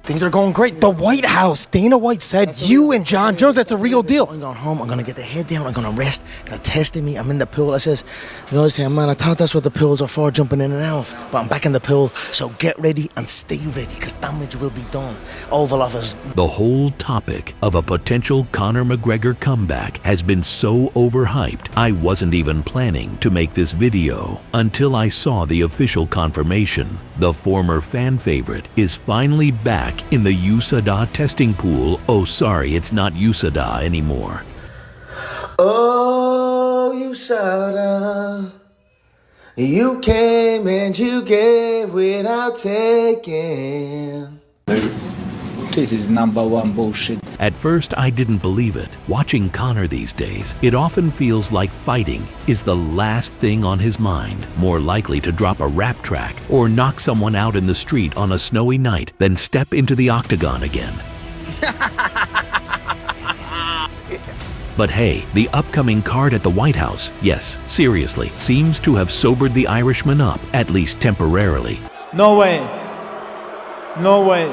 Things are going great. The White House, Dana White said, you and John Jones, that's a real deal. I'm going home, I'm going to get the head down, I'm going to rest. They're testing me, I'm in the pool. I says, you always say, man, I thought that's what the pools are for, jumping in and out. But I'm back in the pool, so get ready and stay ready, because damage will be done. Oval Office. The whole topic of a potential Conor McGregor comeback has been so overhyped, I wasn't even planning to make this video until I saw the official confirmation. The former fan favorite is finally back in the USADA testing pool. Oh, sorry, it's not USADA anymore. Oh, USADA, you came and you gave without taking. This is #1 bullshit. At first, I didn't believe it. Watching Conor these days, it often feels like fighting is the last thing on his mind. More likely to drop a rap track or knock someone out in the street on a snowy night than step into the octagon again. But hey, the upcoming card at the White House, yes, seriously, seems to have sobered the Irishman up, at least temporarily. No way. No way.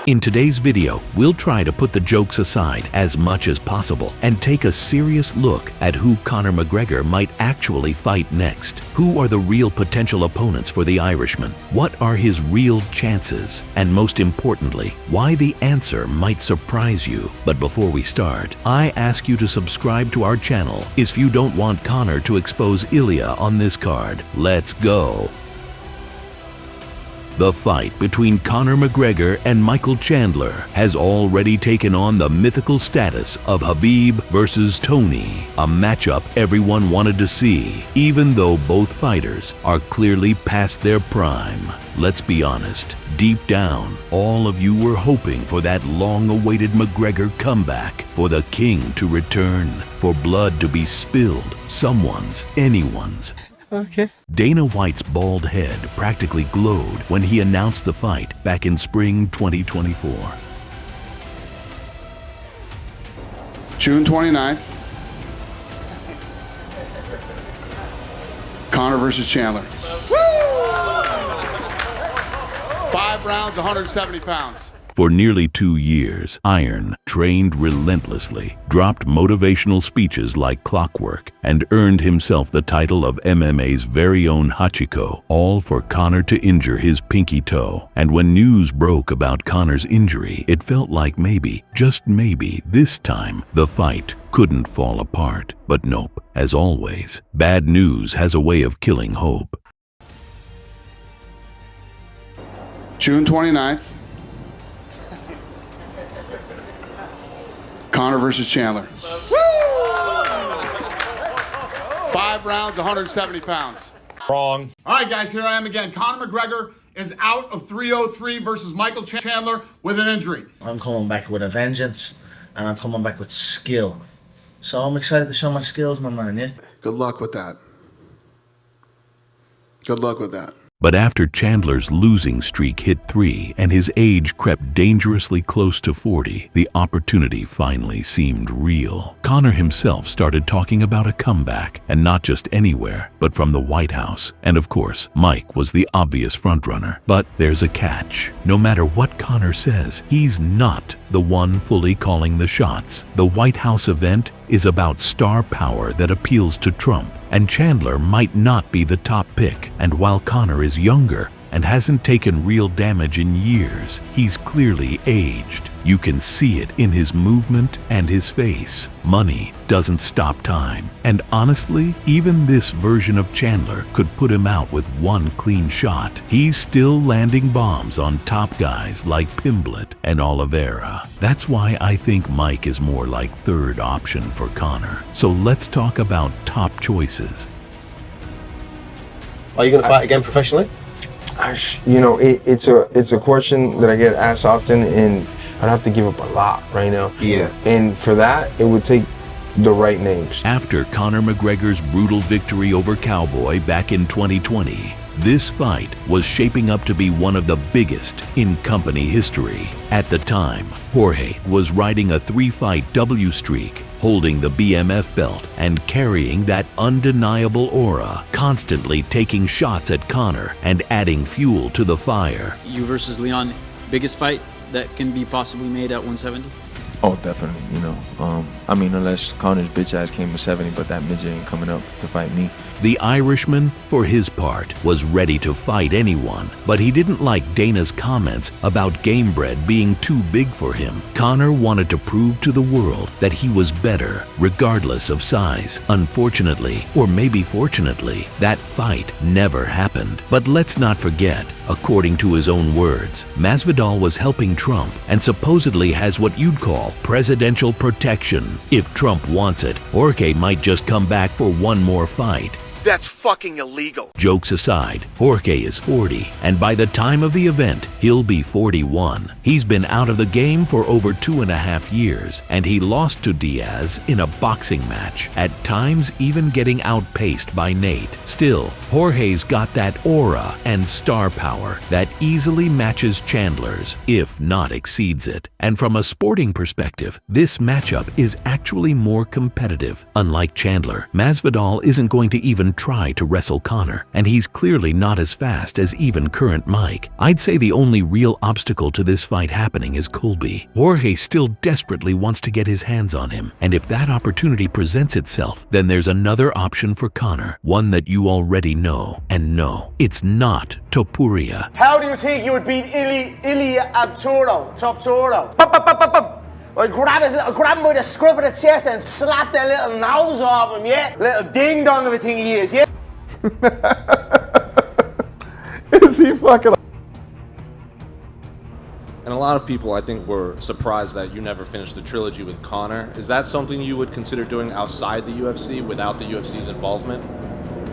In today's video, we'll try to put the jokes aside as much as possible and take a serious look at who Conor McGregor might actually fight next. Who are the real potential opponents for the Irishman? What are his real chances? And most importantly, why the answer might surprise you. But before we start, I ask you to subscribe to our channel if you don't want Conor to expose Ilya on this card. Let's go! The fight between Conor McGregor and Michael Chandler has already taken on the mythical status of Khabib versus Tony, a matchup everyone wanted to see, even though both fighters are clearly past their prime. Let's be honest, deep down, all of you were hoping for that long-awaited McGregor comeback, for the king to return, for blood to be spilled, someone's, anyone's. Okay. Dana White's bald head practically glowed when he announced the fight back in spring 2024. June 29th, Conor versus Chandler. 5 rounds, 170 pounds. For nearly 2 years, Iron trained relentlessly, dropped motivational speeches like clockwork, and earned himself the title of MMA's very own Hachiko, all for Conor to injure his pinky toe. And when news broke about Conor's injury, it felt like maybe, just maybe, this time, the fight couldn't fall apart. But nope, as always, bad news has a way of killing hope. June 29th, Conor versus Chandler. 5 rounds, 170 pounds. Wrong. All right, guys, here I am again. Conor McGregor is out of 303 versus Michael Chandler with an injury. I'm coming back with a vengeance, and I'm coming back with skill. So I'm excited to show my skills, my man, yeah? Good luck with that. Good luck with that. But after Chandler's losing streak hit 3 and his age crept dangerously close to 40, the opportunity finally seemed real. Conor himself started talking about a comeback, and not just anywhere, but from the White House. And of course, Mike was the obvious frontrunner. But there's a catch. No matter what Conor says, he's not the one fully calling the shots. The White House event is about star power that appeals to Trump, and Chandler might not be the top pick. And while Conor is younger and hasn't taken real damage in years, he's clearly aged. You can see it in his movement and his face. Money doesn't stop time. And honestly, even this version of Chandler could put him out with one clean shot. He's still landing bombs on top guys like Pimblett and Oliveira. That's why I think Mike is more like third option for Conor. So let's talk about top choices. Are you going to fight again professionally? You know, it's a question that I get asked often, and I'd have to give up a lot right now. Yeah. And for that, it would take the right names. After Conor McGregor's brutal victory over Cowboy back in 2020, this fight was shaping up to be one of the biggest in company history. At the time, Jorge was riding a 3-fight W streak, holding the BMF belt and carrying that undeniable aura, constantly taking shots at Conor and adding fuel to the fire. You versus Leon, biggest fight that can be possibly made at 170? Oh, definitely, you know. I mean, unless Conor's bitch ass came to 70, but that midget ain't coming up to fight me. The Irishman, for his part, was ready to fight anyone, but he didn't like Dana's comments about Gamebred being too big for him. Conor wanted to prove to the world that he was better, regardless of size. Unfortunately, or maybe fortunately, that fight never happened. But let's not forget, according to his own words, Masvidal was helping Trump and supposedly has what you'd call presidential protection. If Trump wants it, Jorge might just come back for one more fight. That's fucking illegal. Jokes aside, Jorge is 40, and by the time of the event, he'll be 41. He's been out of the game for over 2.5 years, and he lost to Diaz in a boxing match, at times even getting outpaced by Nate. Still, Jorge's got that aura and star power that easily matches Chandler's, if not exceeds it. And from a sporting perspective, this matchup is actually more competitive. Unlike Chandler, Masvidal isn't going to even try to wrestle Conor, and he's clearly not as fast as even current Mike. I'd say the only real obstacle to this fight happening is Colby. Jorge still desperately wants to get his hands on him, and if that opportunity presents itself, then there's another option for Conor, one that you already know. And no, it's not Topuria. How do you think you would beat Ilia Abturo, Top Toro? Well, grab him by the scruff of the chest and slap that little nose off him, yeah? Little ding-dong of a thing he is, yeah? Is he fucking... And a lot of people, I think, were surprised that you never finished the trilogy with Conor. Is that something you would consider doing outside the UFC without the UFC's involvement?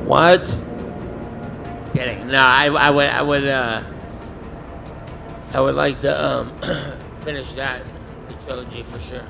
What? Just kidding. No, I would like to finish that. Trilogy for sure.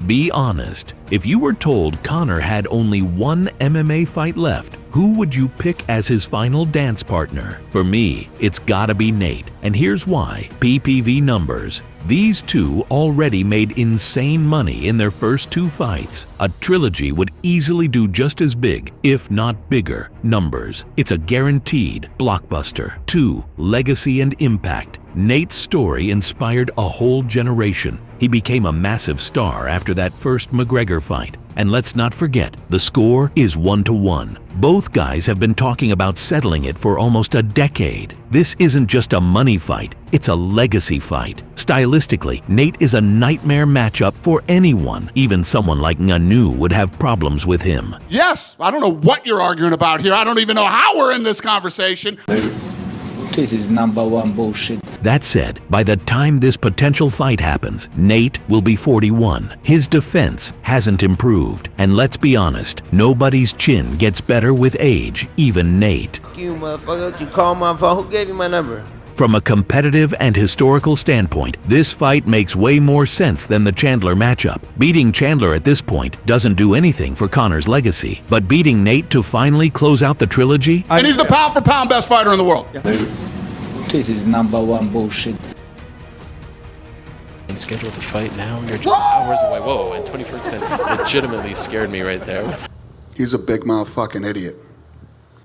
Be honest, if you were told Conor had only one MMA fight left, who would you pick as his final dance partner? For me, it's gotta be Nate, and here's why. PPV numbers. These two already made insane money in their first 2 fights. A trilogy would easily do just as big, if not bigger, numbers. It's a guaranteed blockbuster. 2. Legacy and impact. Nate's story inspired a whole generation. He became a massive star after that first McGregor fight. And let's not forget, the score is 1-1. Both guys have been talking about settling it for almost a decade. This isn't just a money fight, it's a legacy fight. Stylistically, Nate is a nightmare matchup for anyone. Even someone like Ngannou would have problems with him. Yes, I don't know what you're arguing about here. I don't even know how we're in this conversation. This is #1 bullshit. That said, by the time this potential fight happens, Nate will be 41. His defense hasn't improved. And let's be honest, nobody's chin gets better with age, even Nate. Fuck you, motherfucker. You call my phone. Who gave you my number? From a competitive and historical standpoint, this fight makes way more sense than the Chandler matchup. Beating Chandler at this point doesn't do anything for Conor's legacy, but beating Nate to finally close out the trilogy? And he's the pound-for-pound best fighter in the world. This is #1 bullshit. And scheduled to fight now. You're just hours away. Whoa, and 24% legitimately scared me right there. He's a big mouth fucking idiot.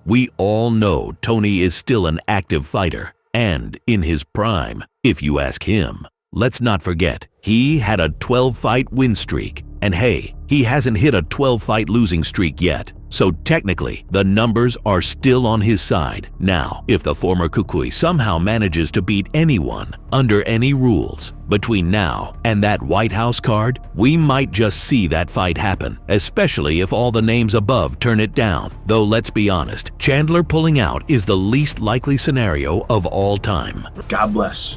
We all know Tony is still an active fighter. And in his prime, if you ask him. Let's not forget, he had a 12-fight win streak. And hey, he hasn't hit a 12-fight losing streak yet. So technically, the numbers are still on his side. Now, if the former Kukui somehow manages to beat anyone, under any rules, between now and that White House card, we might just see that fight happen, especially if all the names above turn it down. Though let's be honest, Chandler pulling out is the least likely scenario of all time. God bless.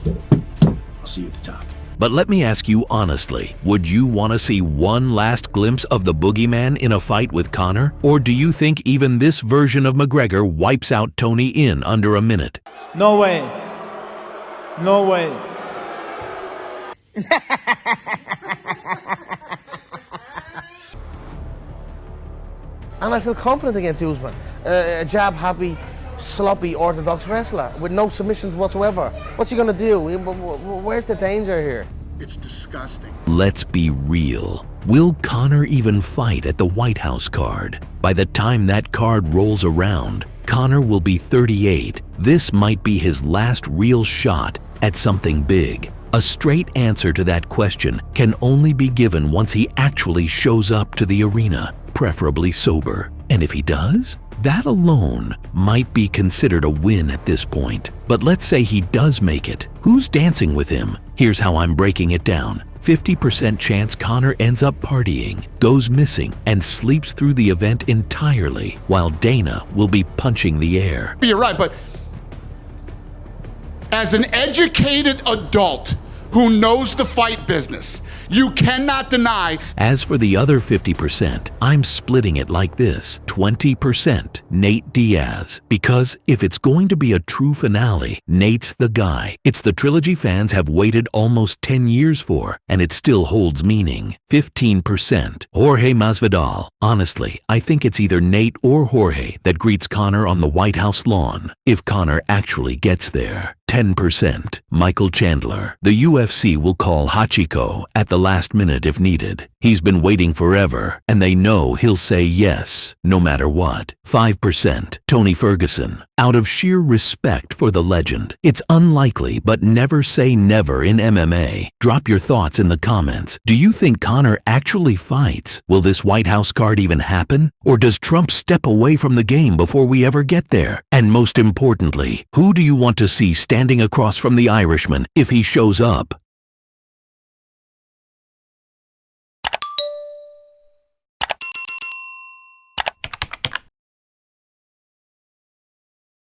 I'll see you at the top. But let me ask you honestly, would you want to see one last glimpse of the boogeyman in a fight with Conor? Or do you think even this version of McGregor wipes out Tony in under a minute? No way. No way. And I feel confident against Usman. A jab-happy, sloppy, orthodox wrestler with no submissions whatsoever. What's he gonna do? Where's the danger here? It's disgusting. Let's be real. Will Conor even fight at the White House card? By the time that card rolls around, Conor will be 38. This might be his last real shot at something big? A straight answer to that question can only be given once he actually shows up to the arena, preferably sober. And if he does, that alone might be considered a win at this point. But let's say he does make it. Who's dancing with him? Here's how I'm breaking it down. 50% chance Conor ends up partying, goes missing, and sleeps through the event entirely, while Dana will be punching the air. You're right, but as an educated adult who knows the fight business, you cannot deny. As for the other 50%, I'm splitting it like this: 20% Nate Diaz. Because if it's going to be a true finale, Nate's the guy. It's the trilogy fans have waited almost 10 years for, and it still holds meaning. 15% Jorge Masvidal. Honestly, I think it's either Nate or Jorge that greets Conor on the White House lawn, if Conor actually gets there. 10% Michael Chandler. The UFC will call Hachiko at the last minute if needed. He's been waiting forever, and they know he'll say yes, no matter what. 5% Tony Ferguson. Out of sheer respect for the legend. It's unlikely, but never say never in MMA. Drop your thoughts in the comments. Do you think Conor actually fights? Will this White House card even happen? Or does Trump step away from the game before we ever get there? And most importantly, who do you want to see standing across from the Irishman if he shows up?